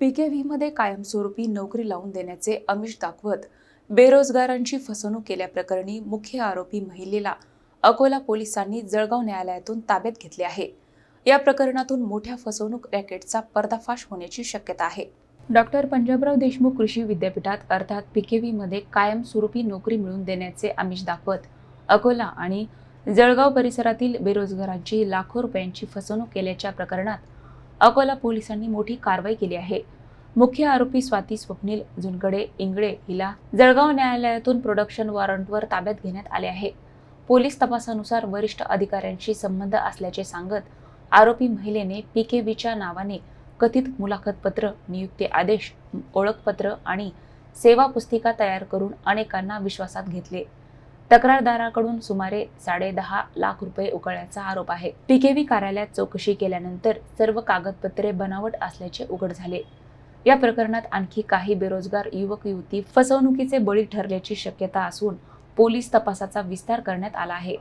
पीकेव्हीमध्ये कायमस्वरूपी नोकरी लावून देण्याचे आमिष दाखवत बेरोजगारांची फसवणूक केल्याप्रकरणी मुख्य आरोपी महिलेला अकोला पोलिसांनी जळगाव न्यायालयातून ताब्यात घेतले आहे। या प्रकरणातून मोठ्या फसवणूक रॅकेटचा पर्दाफाश होण्याची शक्यता आहे। डॉक्टर पंजाबराव देशमुख कृषी विद्यापीठात अर्थात पीकेव्हीमध्ये कायमस्वरूपी नोकरी मिळवून देण्याचे आमिष दाखवत अकोला आणि जळगाव परिसरातील बेरोजगारांची लाखो रुपयांची फसवणूक केल्याच्या प्रकरणात अकोला पोलिसांनी मोठी कारवाई केली आहे। मुख्य आरोपी स्वाती स्वप्नील जुनकडे इंगळे हिला जळगाव न्यायालयातून प्रोडक्शन वॉरंटवर ताब्यात घेण्यात आले आहे। पोलीस तपासानुसार वरिष्ठ अधिकाऱ्यांशी संबंध असल्याचे सांगत आरोपी महिलेने पीकेव्हीच्या नावाने कथित मुलाखत पत्र, नियुक्ती आदेश, ओळखपत्र आणि सेवा पुस्तिका तयार करून अनेकांना विश्वासात घेतले। तक्रारदाराकडून सुमारे 10.5 लाख रुपये उकळल्याचा आरोप आहे। पीकेव्ही कार्यालयात चौकशी केल्यानंतर सर्व कागदपत्रे बनावट असल्याचे उघड झाले। या प्रकरणात आणखी काही बेरोजगार युवक युवती फसवणुकीचे बळी ठरल्याची शक्यता असून पोलीस तपासाचा विस्तार करण्यात आला आहे।